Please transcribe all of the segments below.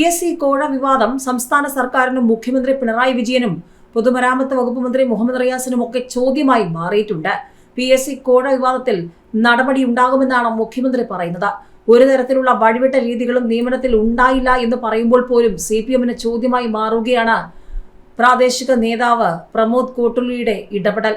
PSC കോഴ വിവാദം സംസ്ഥാന സർക്കാരിനും മുഖ്യമന്ത്രി പിണറായി വിജയനും പൊതുമരാമത്ത് വകുപ്പ് മന്ത്രി മുഹമ്മദ് റിയാസിനും ഒക്കെ ചോദ്യമായി മാറിയിട്ടുണ്ട്. PSC കോഴ വിവാദത്തിൽ നടപടിയുണ്ടാകുമെന്നാണ് മുഖ്യമന്ത്രി പറയുന്നത്. ഒരു തരത്തിലുള്ള വഴിവിട്ട രീതികളും നിയമനത്തിൽ ഉണ്ടായില്ല എന്ന് പറയുമ്പോൾ പോലും CPMന് ചോദ്യമായി മാറുകയാണ് പ്രാദേശിക നേതാവ് പ്രമോദ് കോട്ടുള്ളിയുടെ ഇടപെടൽ.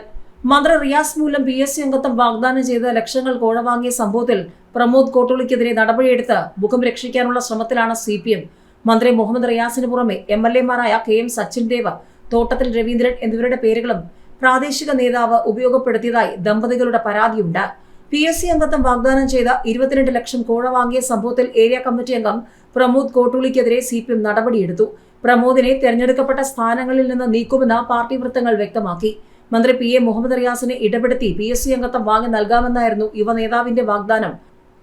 മന്ത്രി റിയാസ് മൂലം PSC അംഗത്വം വാഗ്ദാനം ചെയ്ത് ലക്ഷങ്ങൾ കോഴ വാങ്ങിയ സംഭവത്തിൽ പ്രമോദ് കോട്ടുള്ളിക്കെതിരെ നടപടിയെടുത്ത് മുഖം രക്ഷിക്കാനുള്ള ശ്രമത്തിലാണ് CPM. മന്ത്രി മുഹമ്മദ് റിയാസിന് പുറമെ MLA-മാരായ KM സച്ചിൻ ദേവ്, തോട്ടത്തിൽ രവീന്ദ്രൻ എന്നിവരുടെ പേരുകളും പ്രാദേശിക നേതാവ് ഉപയോഗപ്പെടുത്തിയതായി ദമ്പതികളുടെ പരാതിയുണ്ട്. PSC അംഗത്വം വാഗ്ദാനം ചെയ്ത 22 ലക്ഷം കോഴ വാങ്ങിയ സംഭവത്തിൽ ഏരിയ കമ്മിറ്റി അംഗം പ്രമോദ് കോട്ടുള്ളിക്കെതിരെ CPM നടപടിയെടുത്തു. പ്രമോദിനെ തെരഞ്ഞെടുക്കപ്പെട്ട സ്ഥാനങ്ങളിൽ നിന്ന് നീക്കുമെന്ന് പാർട്ടി വൃത്തങ്ങൾ വ്യക്തമാക്കി. മന്ത്രി PA മുഹമ്മദ് റിയാസിനെ ഇടപെടുത്തി PSC അംഗത്വം വാങ്ങി നൽകാമെന്നായിരുന്നു യുവനേതാവിന്റെ വാഗ്ദാനം.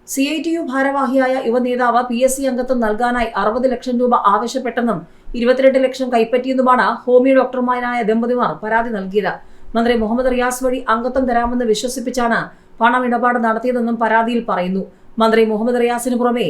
CITU ഭാരവാഹിയായ യുവനേതാവ് PSC അംഗത്വം നൽകാനായി 60 ലക്ഷം രൂപ ആവശ്യപ്പെട്ടെന്നും 22 ലക്ഷം കൈപ്പറ്റിയെന്നുമാണ് ഹോമിയോ ഡോക്ടർമാരായ ദമ്പതിമാർ പരാതി നൽകിയത്. മന്ത്രി മുഹമ്മദ് റിയാസ് വഴി അംഗത്വം തരാമെന്ന് വിശ്വസിപ്പിച്ചാണ് പണമിടപാട് നടത്തിയതെന്നും പരാതിയിൽ പറയുന്നു. മന്ത്രി മുഹമ്മദ് റിയാസിന് പുറമെ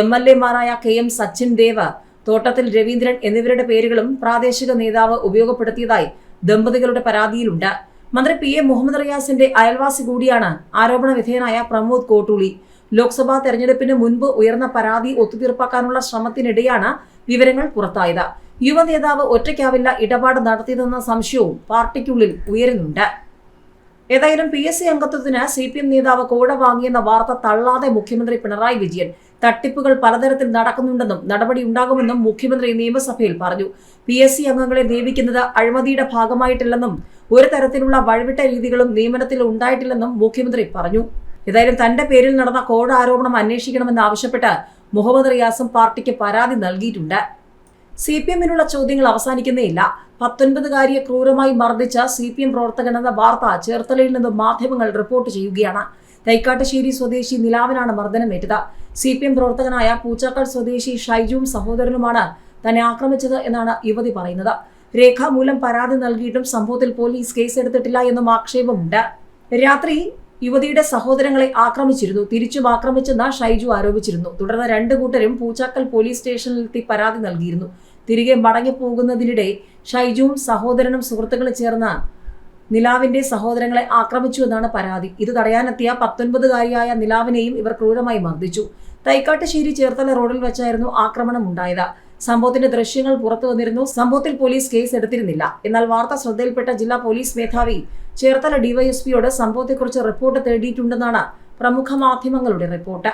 MLA-മാരായ KM സച്ചിൻ ദേവ്, തോട്ടത്തിൽ രവീന്ദ്രൻ എന്നിവരുടെ പേരുകളും പ്രാദേശിക നേതാവ് ഉപയോഗപ്പെടുത്തിയതായി ദമ്പതികളുടെ പരാതിയിലുണ്ട്. മന്ത്രി PA മുഹമ്മദ് റിയാസിന്റെ അയൽവാസി കൂടിയാണ് ആരോപണ വിധേയനായ പ്രമോദ് കോട്ടുള്ളി. ലോക്സഭാ തെരഞ്ഞെടുപ്പിന് മുൻപ് ഉയർന്ന പരാതി ഒത്തുതീർപ്പാക്കാനുള്ള ശ്രമത്തിനിടെയാണ് വിവരങ്ങൾ പുറത്തായത്. യുവനേതാവ് ഒറ്റയ്ക്കാവില്ല ഇടപാട് നടത്തിയതെന്ന സംശയവും പാർട്ടിക്കുള്ളിൽ ഉയരുന്നുണ്ട്. ഏതായാലും PSC അംഗത്വത്തിന് CPM നേതാവ് കോഴ വാങ്ങിയെന്ന വാർത്ത തള്ളാതെ മുഖ്യമന്ത്രി പിണറായി വിജയൻ തട്ടിപ്പുകൾ പലതരത്തിൽ നടക്കുന്നുണ്ടെന്നും നടപടി ഉണ്ടാകുമെന്നും മുഖ്യമന്ത്രി നിയമസഭയിൽ പറഞ്ഞു. PSC അംഗങ്ങളെ നിയമിക്കുന്നത് അഴിമതിയുടെ ഭാഗമായിട്ടില്ലെന്നും ഒരു തരത്തിലുള്ള വഴിവിട്ട രീതികളും നിയമനത്തിൽ ഉണ്ടായിട്ടില്ലെന്നും മുഖ്യമന്ത്രി പറഞ്ഞു. ഏതായാലും തന്റെ പേരിൽ നടന്ന കോഴ ആരോപണം അന്വേഷിക്കണമെന്ന് ആവശ്യപ്പെട്ട് മുഹമ്മദ് റിയാസും പാർട്ടിക്ക് പരാതി നൽകിയിട്ടുണ്ട്. CPMനുള്ള ചോദ്യങ്ങൾ അവസാനിക്കുന്നേയില്ല. 19-കാരിയെ ക്രൂരമായി മർദ്ദിച്ച CPM പ്രവർത്തകനെന്ന വാർത്ത ചേർത്തലയിൽ നിന്നും മാധ്യമങ്ങൾ റിപ്പോർട്ട് ചെയ്യുകയാണ്. തൈക്കാട്ടുശ്ശേരി സ്വദേശി നിലാവിനാണ് മർദ്ദനമേറ്റത്. CPM പ്രവർത്തകനായ പൂച്ചാക്കൽ സ്വദേശി ഷൈജുവും സഹോദരനുമാണ് തന്നെ ആക്രമിച്ചത് എന്നാണ് യുവതി പറയുന്നത്. രേഖാമൂലം പരാതി നൽകിയിട്ടും സംഭവത്തിൽ പോലീസ് കേസെടുത്തിട്ടില്ല എന്നും ആക്ഷേപമുണ്ട്. രാത്രി യുവതിയുടെ സഹോദരങ്ങളെ ആക്രമിച്ചിരുന്നു, തിരിച്ചും ആക്രമിച്ചെന്ന് ഷൈജു ആരോപിച്ചിരുന്നു. തുടർന്ന് 2 കൂട്ടരും പൂച്ചാക്കൽ പോലീസ് സ്റ്റേഷനിലെത്തി പരാതി നൽകിയിരുന്നു. തിരികെ മടങ്ങിപ്പോകുന്നതിനിടെ ഷൈജുവും സഹോദരനും സുഹൃത്തുക്കളും ചേർന്ന് നിലാവിന്റെ സഹോദരങ്ങളെ ആക്രമിച്ചുവെന്നാണ് പരാതി. ഇത് തടയാനെത്തിയ 19-കാരിയായ നിലാവിനെയും ഇവർ ക്രൂരമായി മർദ്ദിച്ചു. തൈക്കാട്ടുശ്ശേരി ചേർത്തല റോഡിൽ വെച്ചായിരുന്നു ആക്രമണം ഉണ്ടായത്. സംഭവത്തിന്റെ ദൃശ്യങ്ങൾ പുറത്തു വന്നിരുന്നു. സംഭവത്തിൽ പോലീസ് കേസ് എടുത്തിരുന്നില്ല. എന്നാൽ വാർത്ത ശ്രദ്ധയിൽപ്പെട്ട ജില്ലാ പോലീസ് മേധാവി ചേർത്തല DYSPയോട് സംഭവത്തെക്കുറിച്ച് റിപ്പോർട്ട് തേടിയിട്ടുണ്ടെന്നാണ് പ്രമുഖ മാധ്യമങ്ങളുടെ റിപ്പോർട്ട്.